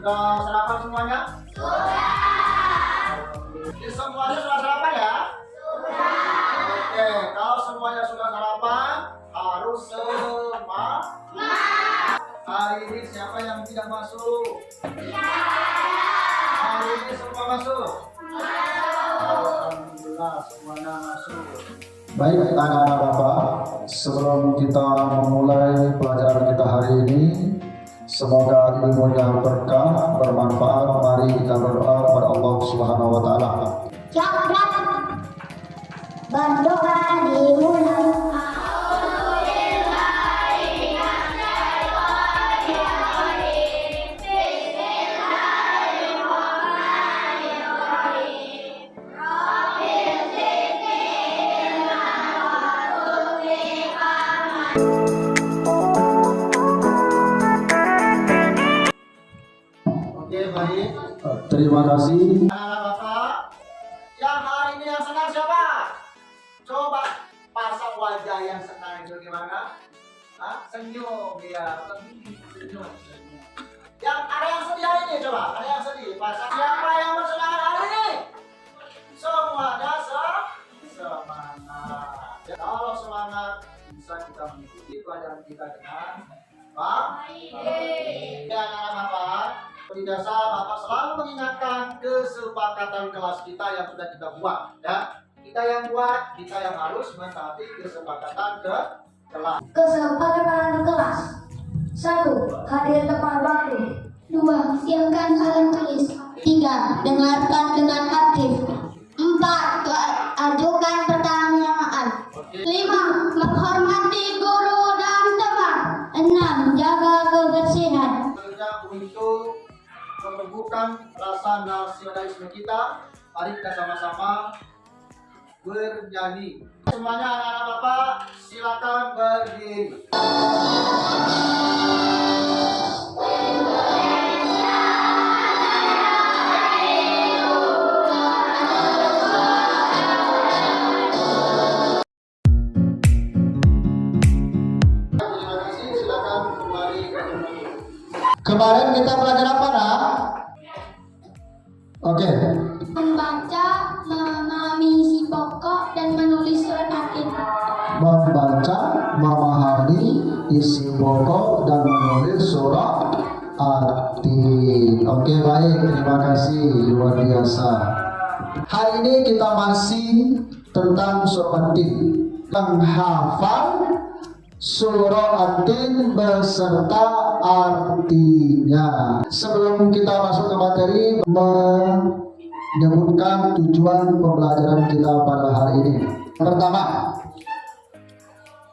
Sudah sarapan semuanya? Semuanya sudah sarapan ya? Oke, kalau semuanya sudah sarapan, harus semangat. Hari ini siapa yang tidak masuk? Hari ini semua masuk? Alhamdulillah, semuanya masuk. Baik anak-anak Bapak, sebelum kita memulai pelajaran kita hari ini, semoga ilmunya berkah, bermanfaat. Mari kita berdoa kepada Allah Subhanahu wa taala. Berdoa dimulai. Oke, baik. Terima kasih. Anak-anak Bapak, yang hari ini yang senang siapa? Coba pasang wajah yang senang itu gimana? Hah? Senyum ya. Senyum. Yang ada yang sedih hari ini coba, ada yang sedih. Pasang siapa yang bersenang hari ini? Semuanya semangat. Ya, kalau semangat bisa kita mengikuti pelajaran kita dengan baik. Ya, anak-anak Bapak, seperti biasa Bapak selalu mengingatkan kesepakatan kelas kita yang sudah kita buat ya. Kita yang buat, kita yang harus mentaati kesepakatan ke kelas. Kesepakatan kelas. 1. Hadir tepat waktu. 2. Siapkan alat tulis. 3. Dengarkan dengan aktif. 4. Ajukan pertanyaan. 5. Menghormati guru dan teman. 6. Jaga kebersihan. Kerja untuk menumbuhkan rasa nasionalisme kita. Mari kita sama-sama bernyanyi. Semuanya anak-anak Bapak, silakan berdiri. Terima kasih, silakan kembali ke tempat. Kemarin kita belajar apa, Nak? Oke. Membaca, memahami isi pokok, dan menulis surat akhir. Membaca, memahami isi pokok dan menulis surat arti. Oke, baik, terima kasih, luar biasa. Hari ini kita masih tentang surat arti, menghafal surah At-Tin beserta artinya. Sebelum kita masuk ke materi, menyebutkan tujuan pembelajaran kita pada hari ini. Pertama,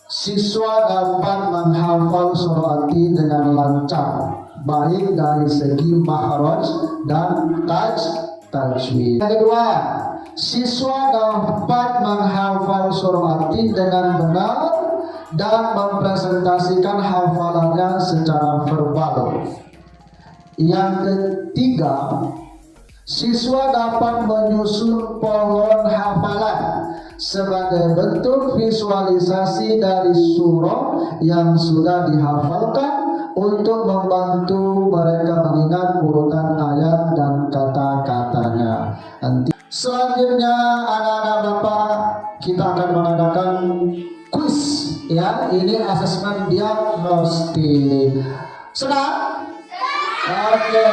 siswa dapat menghafal surah At-Tin dengan lancar, baik dari segi makhraj dan tajwid. Yang kedua, siswa dapat menghafal surah At-Tin dengan benar dan mempresentasikan hafalannya secara verbal. Yang ketiga, siswa dapat menyusun pohon hafalan sebagai bentuk visualisasi dari surah yang sudah dihafalkan untuk membantu mereka mengingat urutan ayat dan kata-katanya. Selanjutnya anak-anak Bapak, kita akan mengadakan kuis. Ya, ini asesmen diagnostik. Senang? Oke.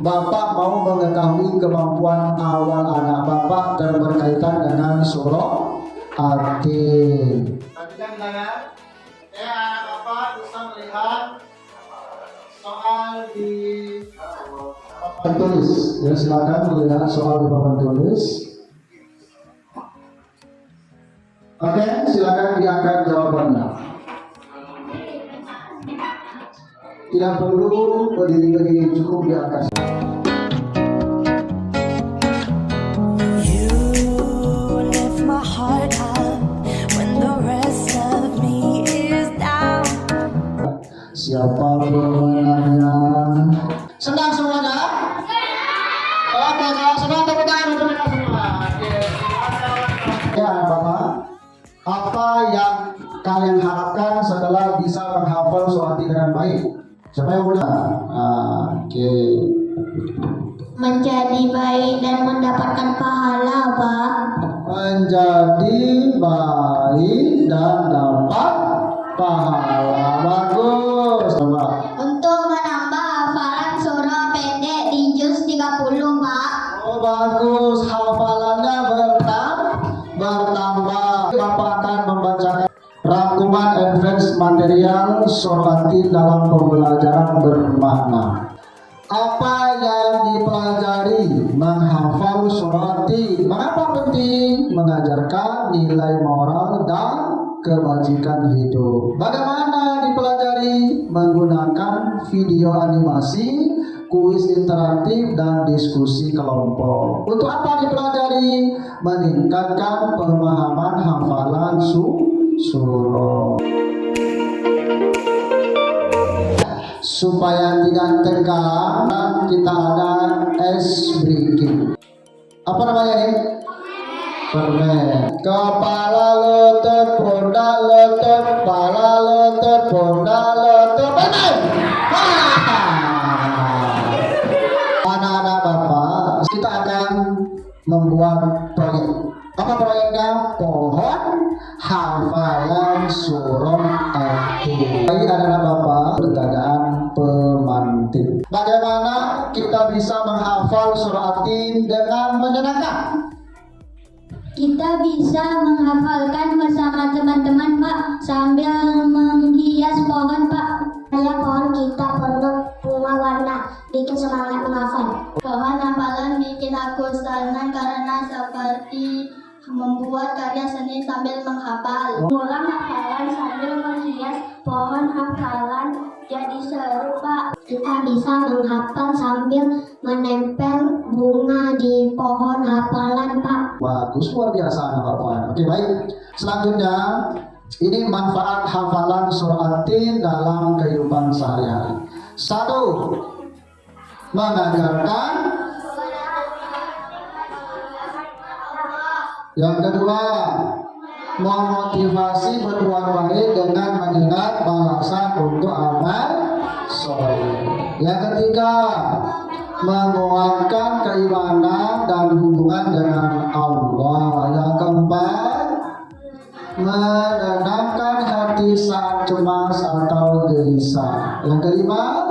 Bapak mau mengetahui kemampuan awal anak Bapak berkaitan dengan surah At-Tin. Perhatikan saya. Anak Bapak bisa melihat soal di Papan tulis. Ya, silakan melihat soal di papan tulis. Oke, silakan diangkat jawabannya. Tidak perlu berdiri, cukup diangkat. You lift my heart up when the rest of me is down. Siapa pemenangnya? senang semuanya? Oke, kalau senang tepuk tangan untuk mereka semua. Ya, Bapak, apa yang kalian harapkan setelah bisa menghafal surah At-Tin dengan baik? Siapa yang mudah? Oke. menjadi baik dan mendapatkan pahala, Pak. Menjadi baik dan dapat pahala. Bagus. Coba. Untuk menambah hafalan surah pendek di juz 30, Pak. Oh bagus, hafalannya bertambah. Bapak akan membacakan rangkuman advance material surati dalam pembelajaran bermakna. Apa yang dipelajari menghafal surati? Mengapa penting? Mengajarkan nilai moral dan kebajikan hidup. Bagaimana dipelajari? Menggunakan video animasi, kuis interaktif, dan diskusi kelompok. Untuk apa dipelajari? Meningkatkan pemahaman hafalan surah. Supaya tidak tegang, kita ada ice breaking. Apa namanya ini? Permen. Kepala lutut, pundak lutut, kepala lutut, pundak lutut, permen. Anak-anak Bapak, kita akan membuat proyek. Apa proyeknya? Pohon hafalan surah At-Tin. Baik anak-anak Bapak, pertanyaan pemantik. Bagaimana kita bisa menghafal surah At-Tin dengan menyenangkan? Kita bisa menghafalkan bersama teman-teman, Pak, sambil menghias pohon, Pak. Saya pohon kita penuh bunga warna, bikin semangat menghafal. Pohon hafalan bikin aku senang karena seperti membuat karya seni sambil menghafal. Mengulang hafalan sambil menghias pohon hafalan jadi seru, Pak. Kita bisa menghafal sambil menempel bunga di pohon hafalan, Pak. Bagus, luar biasa anak Bapak. Oke baik. Selanjutnya ini manfaat hafalan surah At-Tin dalam kehidupan sehari-hari. 1. Mengajarkan. Yang kedua, memotivasi berbuat baik dengan mengingat balasan untuk amal soleh. Yang ketiga, menguatkan keimanan dan hubungan dengan Allah. Yang keempat, menenangkan hati saat cemas atau gelisah. Yang kelima,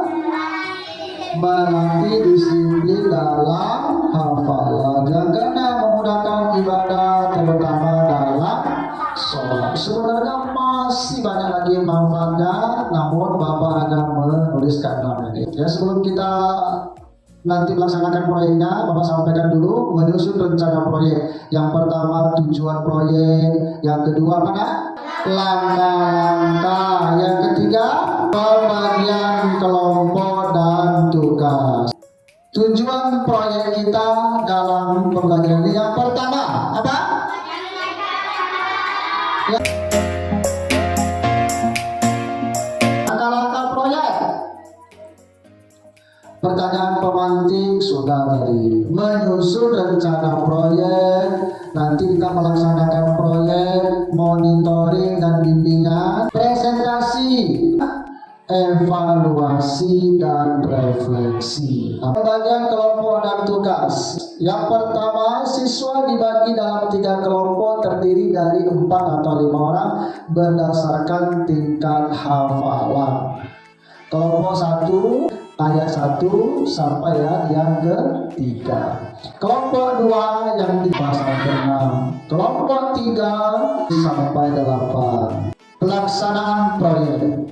melatih disiplin dalam hafalan. Yang keenam, memudahkan ibadah terutama dalam sholat. Sebenarnya masih banyak lagi manfaatnya, namun Bapak akan menuliskan namanya. Ya, sebelum kita nanti melaksanakan proyeknya, Bapak sampaikan dulu menyusun rencana proyek. Yang pertama tujuan proyek, yang kedua apa? Langkah-langkah, yang ketiga pembagian kelompok dan tugas. Tujuan proyek kita dalam pembelajaran ini yang pertama apa? Langkah-langkah proyek. Pertanyaan pemantik sudah tadi. Menyusun rencana proyek, nanti kita melaksanakan proyek, monitoring dan bimbingan, presentasi, evaluasi dan refleksi. Pembagian kelompok dan tugas. Yang pertama, siswa dibagi dalam 3 kelompok terdiri dari 4 atau 5 orang berdasarkan tingkat hafalan. Kelompok 1 ayat 1 sampai yang ketiga. Kelompok 2 yang di pasal 6. Kelompok 3 sampai 8. Pelaksanaan proyek.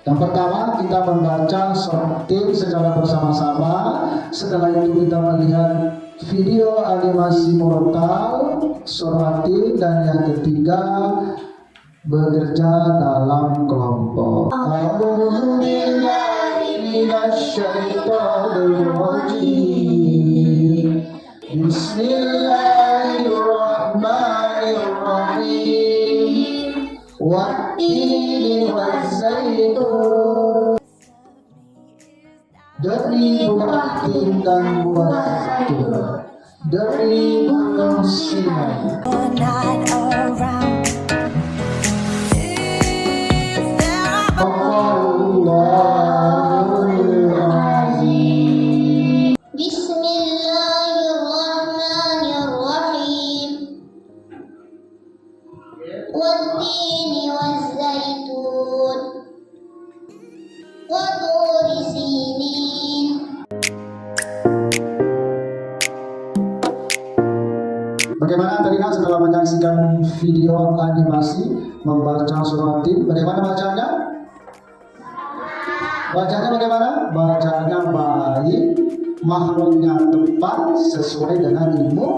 Yang pertama, kita membaca sortir secara bersama-sama. Setelah itu kita melihat video animasi murotal surah At-Tin, dan yang ketiga bekerja dalam kelompok. A'udzu billahi minasyaitonir rajim. Bismillahirrahmanirrahim. Wat-tini waz-zaitun. Dari buah tin dan buah zaitun, dari gunung Sinai. You're not around. Is there a Allahul Azim. Bismillah. kita menyaksikan video animasi membaca surat Tin. Bagaimana bacanya? Bacanya bagaimana? Bacanya baik, makhrajnya tepat sesuai dengan ilmu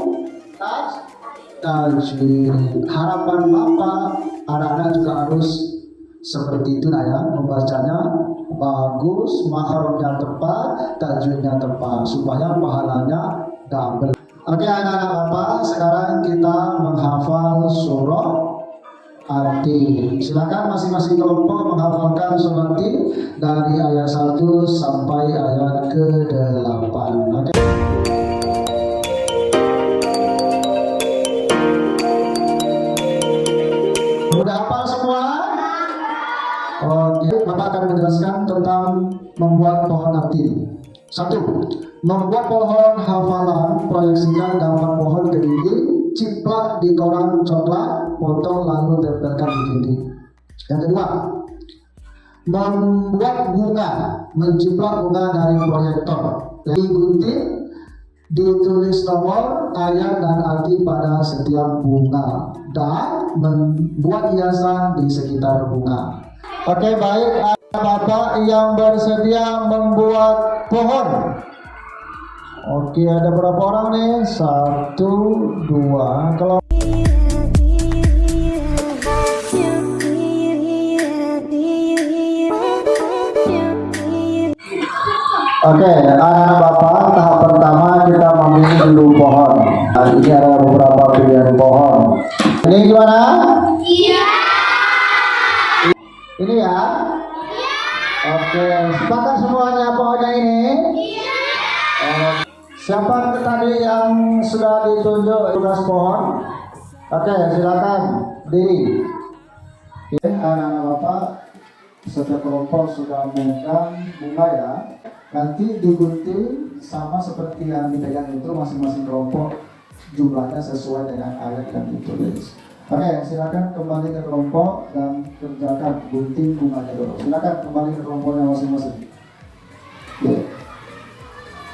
tajwid. Harapan Bapak, anak-anak juga harus seperti itu nah ya, membacanya bagus, makhrajnya tepat, tajwidnya tepat supaya pahalanya double. Oke anak-anak Bapak, sekarang kita menghafal surah At-Tin. Silakan masing-masing kelompok menghafalkan surah At-Tin dari ayat 1 sampai ayat ke-8. Oke. Sudah hafal semua? Oke, Bapak akan menjelaskan tentang membuat pohon At-Tin. 1. Membuat pohon hafalan, proyeksikan gambar pohon ke dinding, ciplak di koran coklat, potong lalu tempelkan di dinding. Yang kedua, membuat bunga, menciplak bunga dari proyektor, digunting, ditulis nomor, ayat dan arti pada setiap bunga, dan membuat hiasan di sekitar bunga. Oke, baik, Bapak yang bersedia membuat pohon. Oke, ada berapa orang nih? 1, 2. Kalau Oke, anak Bapak, tahap pertama kita memilih dulu pohon. Nah, ini ada beberapa pilihan pohon. Ini gimana? Iya. Ini ya? Iya. Oke, sepakat semuanya pohonnya ini? Iya. Siapa tadi yang sudah ditunjuk tugas pohon? Oke, silakan diri. Oke, anak-anak Bapak, setiap kelompok sudah memegang bunga ya. Nanti digunting sama seperti yang dipegang itu, masing-masing kelompok jumlahnya sesuai dengan ayat yang ditulis. Oke, silakan kembali ke kelompok dan kerjakan gunting bunganya dulu. Silakan kembali ke kelompoknya masing-masing. Oke.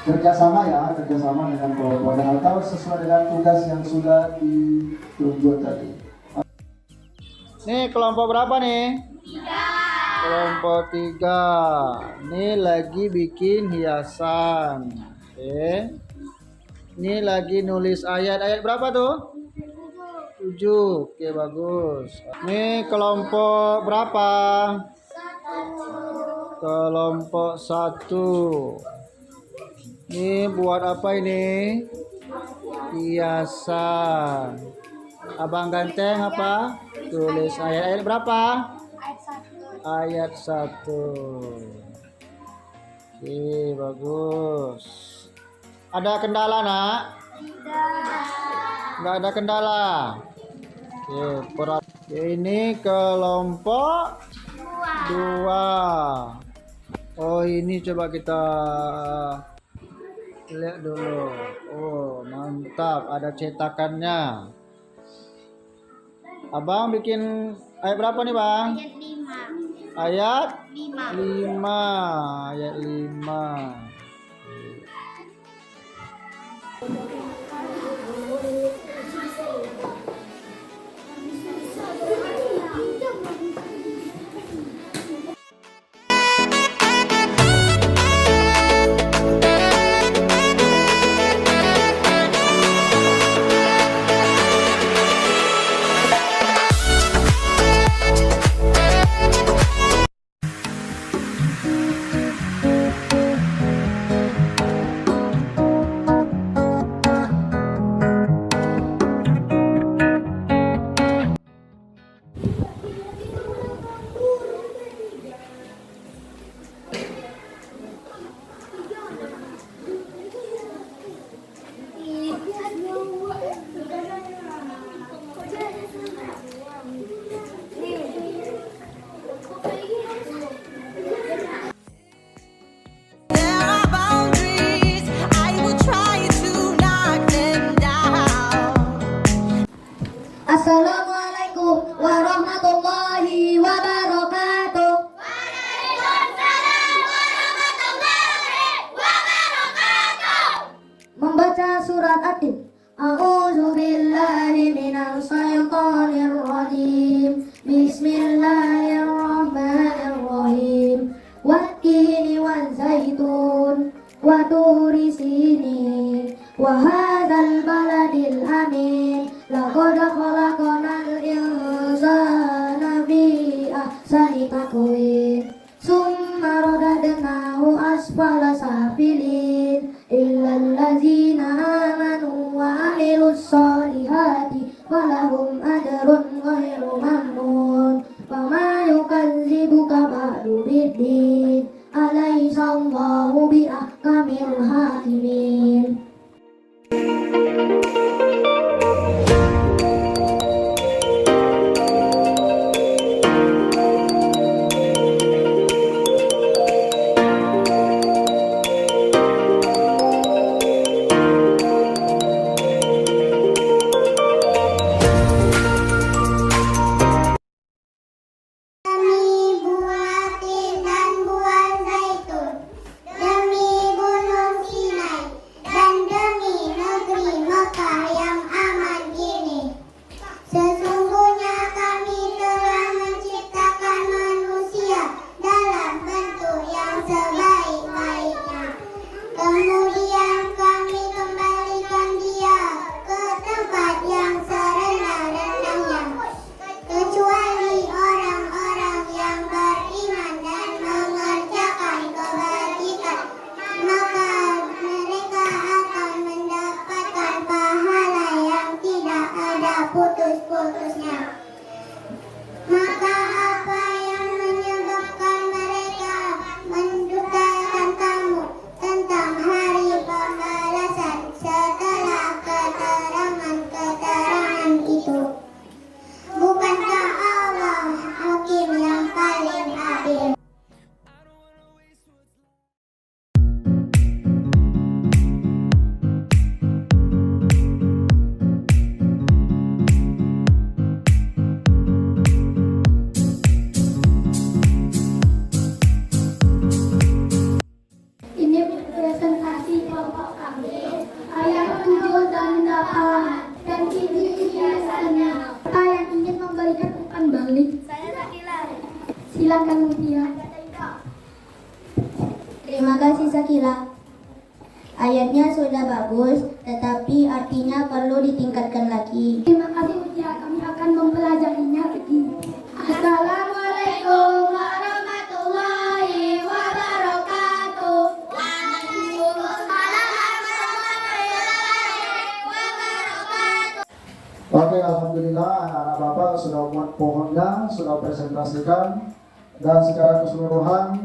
Kerjasama ya, kerjasama dengan kelompoknya atau sesuai dengan tugas yang sudah ditunjuk tadi. Nih kelompok berapa nih? 3. Kelompok 3. Ini lagi bikin hiasan. Oke. Ini lagi nulis ayat. Ayat berapa tuh? 7. Oke, bagus. Ini kelompok berapa? 1. Kelompok 1. Ini buat apa ini? Hiasan. Abang Ganteng apa? Tulis ayat. Ayat berapa? Ayat 1. Oke, bagus. Ada kendala nak? Tidak ada kendala. Oke, ini kelompok 2. Oh, ini coba kita lihat dulu. Oh, mantap, ada cetakannya. Abang bikin ayat berapa nih, Bang? Ayat 5. Ayat 5. There are boundaries, I will try to knock them down. Assalamualaikum warahmatullahi wabarakatuh. Membaca surat At-Tin. A'udzu billahi minasy syaithanir rajim. Bismillahirrahmanirrahim. Wat-tini waz-zaitun wa turi sinin wa hadzal baladil amin. Laqad khalaqnal insana fi ahsani taqwim. Summa radadnahu asfala safilin illal ladzina amanu wa amilus solihati falahum ajrun ghairu mamnun. Fama yukadzibuka ba'du biddin alaysa Allahu bi ahkamil hakimin. Demi buah tin dan buah zaitun, demi gunung Sinai, dan demi negeri Mekah yang aman ini. Sesungguhnya kami telah menciptakan manusia dalam bentuk yang sebaik-baiknya. Kemudian kami kembalikan dia ke tempat yang serendah-rendahnya. Kecuali orang-orang yang beriman dan mengerjakan kebajikan, maka mereka akan mendapatkan pahala yang tidak ada putus-putusnya. Maka apa yang menyebabkan mereka mendustakan kamu tentang hari pembalasan setelah keterangan-keterangan itu? Bukankah Allah hakim yang paling adil? Ini presentasi kelompok kami. Ayat 7 dan 8. Dan ini biasanya. Yang ingin memberikan umpan balik. Silakan Mutia. Terima kasih Sakila. Ayatnya sudah bagus, tetapi artinya perlu ditingkatkan lagi. Terima kasih Mutia. Kami akan mempelajarinya begini. Assalamualaikum warahmatullahi wabarakatuh. Oke, alhamdulillah anak-anak Bapak sudah buat pohonnya, sudah presentasikan, dan secara keseluruhan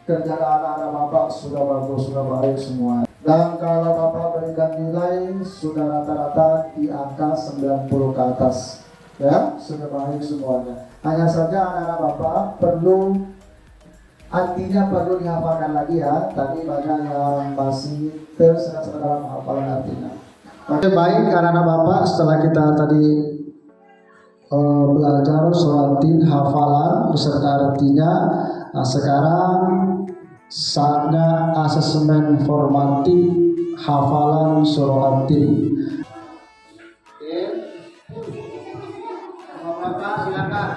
kerjaan anak-anak Bapak sudah bagus, sudah baik semua. Dan kalau Bapak berikan nilai sudah rata-rata di angka 90 ke atas, ya sudah baik semuanya. Hanya saja anak-anak Bapak artinya perlu dihafalkan lagi ya. Tadi banyak yang masih tersendat dalam hafalan artinya. Oke, baik anak-anak Bapak, setelah kita tadi belajar suratin hafalan beserta artinya, nah sekarang saatnya asesmen formatif hafalan suratin. Oke, Bapak silakan.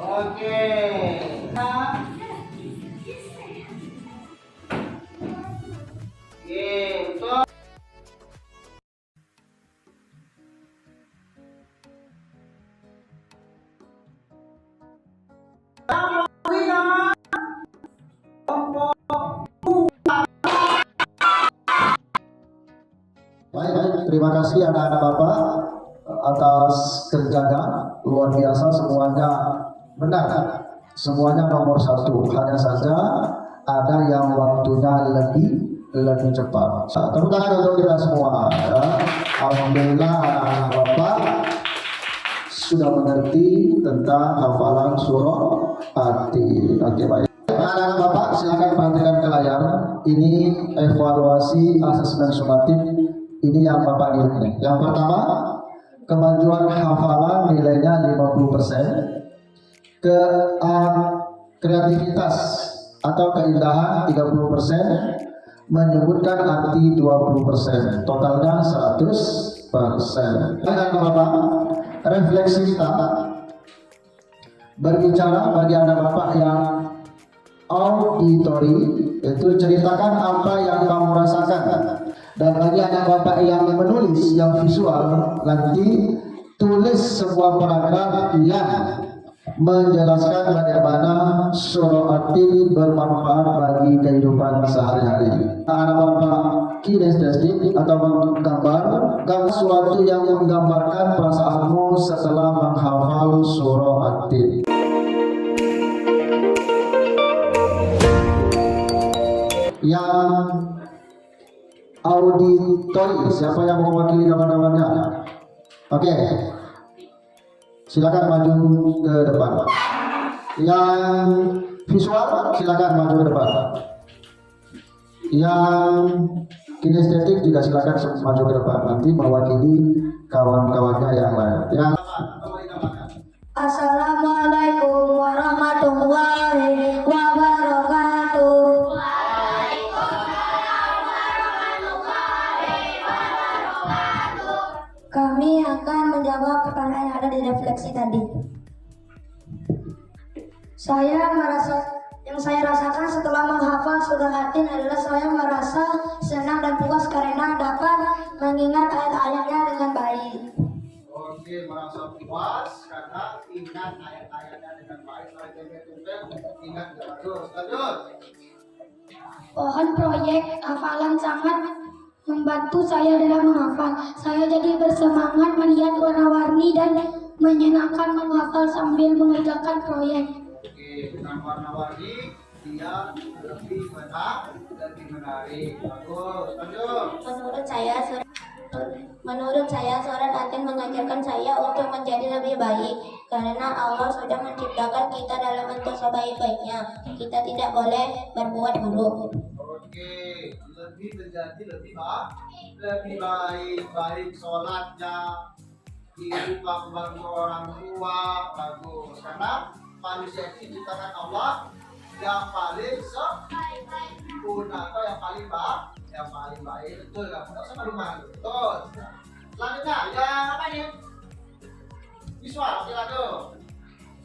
Oke. Gitu. Baik, terima kasih anak-anak Bapak atas kerjanya luar biasa, semuanya benar, semuanya nomor 1. Hanya saja ada yang waktunya lebih cepat. Tepuk tangan untuk kita semua. Ya. Alhamdulillah anak-anak Bapak sudah mengerti tentang hafalan surah At-Tin. Oke, baik. Anak-anak Bapak silakan perhatikan ke layar. Ini evaluasi asesmen sumatif. Ini yang Bapak lihat nih. Yang pertama, kemajuan hafalan nilainya 50%. Kreativitas atau keindahan 30%, menyebutkan arti 20%, totalnya 100%. Dengan Bapak, refleksi kita berbicara bagi anak Bapak yang auditori, itu ceritakan apa yang kamu rasakan. Dan bagi anak Bapak yang menulis, yang visual, nanti tulis sebuah paragraf yang menjelaskan bagaimana surah At-Tin bermanfaat bagi kehidupan sehari-hari. Anak Bapak kinestetik atau menggambar sesuatu yang menggambarkan perasaanmu setelah menghafal surah At-Tin. Yang auditori, siapa yang mewakili kawan-kawannya? Oke, silakan maju ke depan. Yang visual, silakan maju ke depan. Yang kinestetik juga silakan maju ke depan, nanti mewakili kawan-kawannya yang lain. Yang Assalamualaikum warahmatullahi wabarakatuh. Kami akan menjawab pertanyaan yang ada di refleksi tadi. Yang saya rasakan setelah menghafal surah At-Tin adalah saya merasa senang dan puas karena dapat mengingat ayat-ayatnya dengan baik. Oke, merasa puas karena ingat ayat-ayatnya dengan baik. Ingat bagus. Lanjut. Pohon proyek hafalan sangat membantu saya dalam menghafal. Saya jadi bersemangat melihat warna-warni dan menyenangkan menghafal sambil mengerjakan proyek. Oke, dengan warna-warni dia lebih menarik. Bagus. Lanjut. Menurut saya surat At-Tin mengajarkan saya untuk menjadi lebih baik karena Allah sudah menciptakan kita dalam bentuk sebaik-baiknya. Kita tidak boleh berbuat buruk. Oke, lebih menjadi lebih baik sholatnya, hidup membantu orang tua, bagus. Karena manusia itu diciptakan Allah yang paling sempurna atau yang paling baik, betul kan? Tidak usah rumah, betul. Selanjutnya, yang apa ini? Visual, silakan.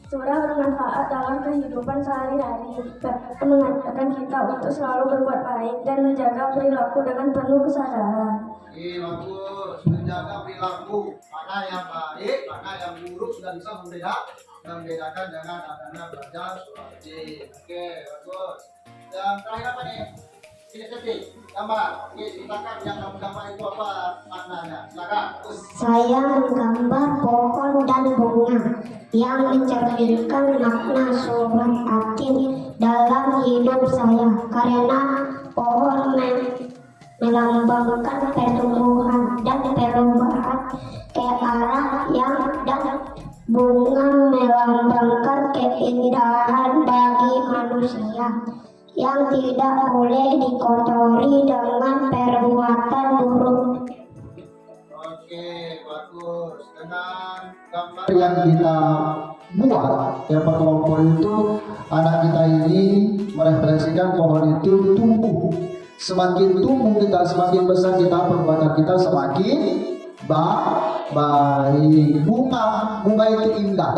Surah bermanfaat dalam kehidupan sehari-hari dan mengajarkan kita untuk selalu berbuat baik dan menjaga perilaku dengan penuh kesadaran. Bagus, menjaga perilaku mana yang baik, mana yang buruk sudah bisa membedakan dengan adanya belajar surah At-Tin. Oke, bagus. Yang terakhir apa nih? Kinestetik, gambar. Oke, silakan yang kamu gambar itu apa maknanya? Silakan. Saya menggambar pohon dan bunga yang mencerminkan makna surah At-Tin dalam hidup saya karena pohon melambangkan pertumbuhan dan perubahan ke arah yang dan bunga melambangkan keindahan bagi manusia yang tidak boleh dikotori dengan perbuatan buruk. Oke, bagus. Dengan gambar yang kita buat ya Pak kelompok itu, anak kita ini merefleksikan pohon itu tumbuh. Semakin tumbuh kita, semakin besar kita, perbuatan kita semakin baik. Bunga itu indah.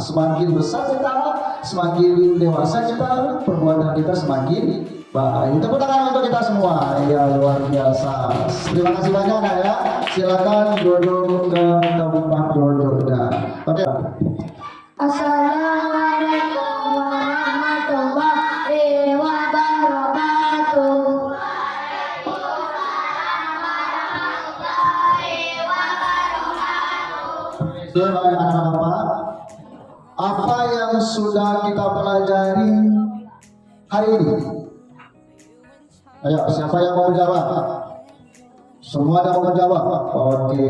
Semakin besar kita, semakin dewasa kita, perbuatan kita semakin baik. Tepuk tangan untuk kita semua. Ya, luar biasa. Terima kasih banyak ya. Silakan duduk ke tempat duduknya. Oke. Assalamualaikum warahmatullahi wabarakatuh. Baik anak-anak, apa yang sudah kita pelajari hari ini? Ayo, siapa yang mau menjawab? Semua ada mau menjawab? Oke.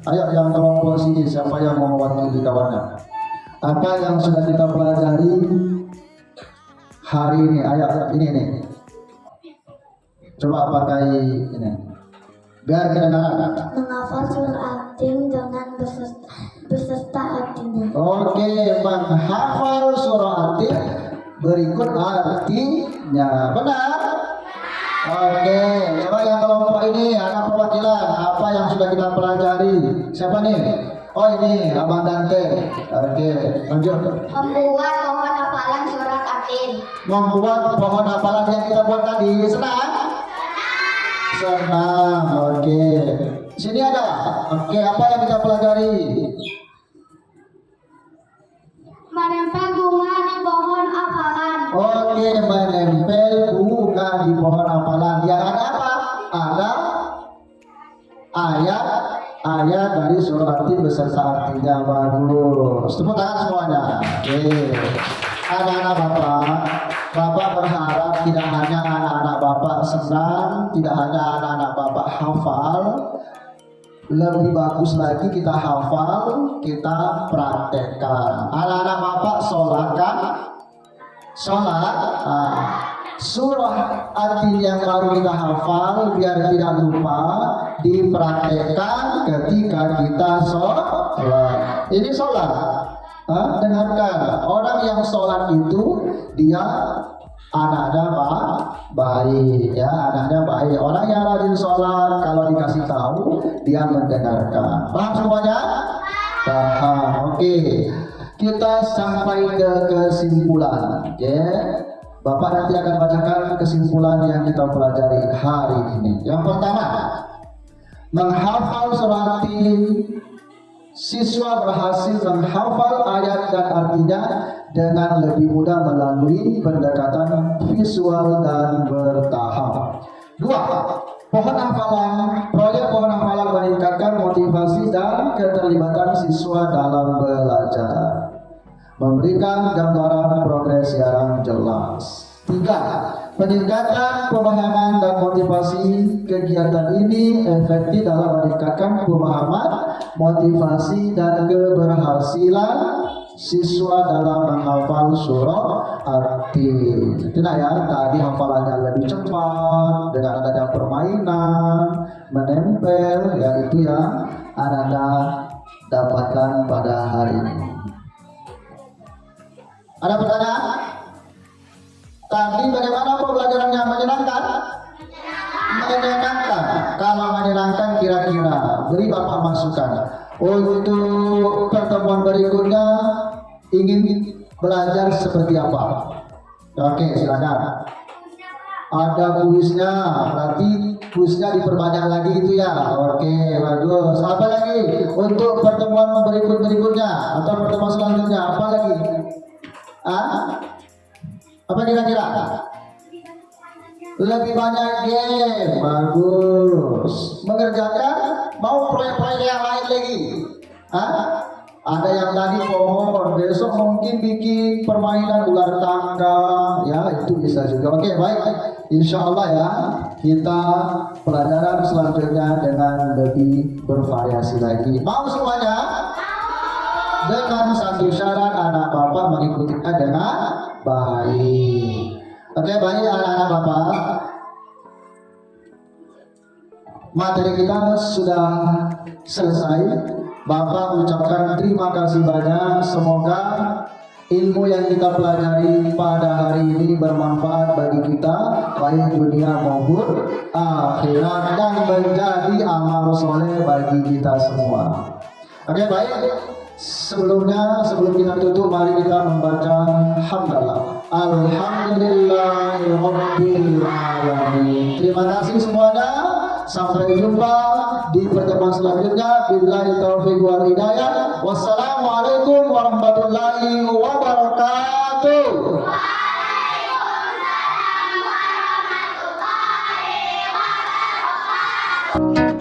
Ayo yang kelompok sini, siapa yang mau mewakili kawannya? Apa yang sudah kita pelajari hari ini? Ayo, ini nih. Coba pakai ini. Biar kedengaran. Menghafal surah At-Tin dengan beserta artinya. Oke, menghafal surah At-Tin berikut artinya. Benar? Oke, coba yang kelompok ini anak perwakilan apa yang sudah kita pelajari? Siapa nih? Oh ini Abang Dante. Oke, lanjut. Membuat pohon hafalan surat Atin. Membuat pohon hafalan yang kita buat tadi senang? Senang. Oke. Sini ada. Oke, apa yang kita pelajari? Menempel bunga di pohon hafalan. Oke, menempel bunga di pohon hafalan. Yang ada apa? Ada ayat dari surah Atin beserta artinya. Bagus. Tepuk tangan semuanya. Oke. Anak-anak Bapak berharap tidak hanya anak-anak Bapak senang, tidak hanya anak-anak Bapak hafal, lebih bagus lagi kita hafal, kita praktekkan. Anak-anak Bapak sholat kan? Sholat. Surah Atin yang baru kita hafal biar tidak lupa dipraktekkan ketika kita sholat. Ini sholat. Dengarkan, orang yang sholat itu dia anaknya baik, ya anaknya baik. Orang yang rajin sholat kalau dikasih tahu dia mendengarkan. Paham semuanya? Paham. Oke. Kita sampai ke kesimpulan. Oke. Bapak nanti akan bacakan kesimpulan yang kita pelajari hari ini. Yang pertama, menghafal surah Atin. Siswa berhasil menghafal ayat dan artinya dengan lebih mudah melalui pendekatan visual dan bertahap. 2. Proyek pohon hafalan meningkatkan motivasi dan keterlibatan siswa dalam belajar, memberikan gambaran progres yang jelas. 3. Peningkatan pemahaman dan motivasi. Kegiatan ini efektif dalam meningkatkan pemahaman, motivasi dan keberhasilan siswa dalam menghafal surah Atin. Tidak ya, tadi hafalannya lebih cepat dengan adanya permainan, menempel, ya itu yang Anda dapatkan pada hari ini. Ada pertanyaan? Tadi bagaimana pembelajarannya? Menyenangkan? Menyenangkan. Kalau menyenangkan kira-kira beri Bapak masukan. Untuk pertemuan berikutnya ingin belajar seperti apa? Oke, silakan. Ada kuisnya, berarti kuisnya diperbanyak lagi gitu ya. Oke, bagus. Apa lagi? Untuk pertemuan berikutnya atau pertemuan selanjutnya apa lagi? Apa kira-kira? Lebih banyak game. Bagus. Mengerjakan mau proyek-proyek yang lain lagi? Ada yang tadi pohon, besok mungkin bikin permainan ular tangga, ya itu bisa juga. Oke, baik. Insya Allah ya, kita pelajaran selanjutnya dengan lebih bervariasi lagi. Mau semuanya? Dengan satu syarat, anak Bapak mengikutinya dengan baik. Oke, baik anak-anak Bapak. Materi kita sudah selesai. Bapak ucapkan terima kasih banyak. Semoga ilmu yang kita pelajari pada hari ini bermanfaat bagi kita, baik dunia maupun akhirat, dan menjadi amal soleh bagi kita semua. Oke, baik. Sebelum kita tutup, mari kita membaca hamdalah. Alhamdulillahirabbil alamin. Terima kasih semuanya. Sampai jumpa di pertemuan selanjutnya. Billahi taufiq wal hidayah. Wassalamualaikum warahmatullahi wabarakatuh. Waalaikumsalam warahmatullahi wabarakatuh.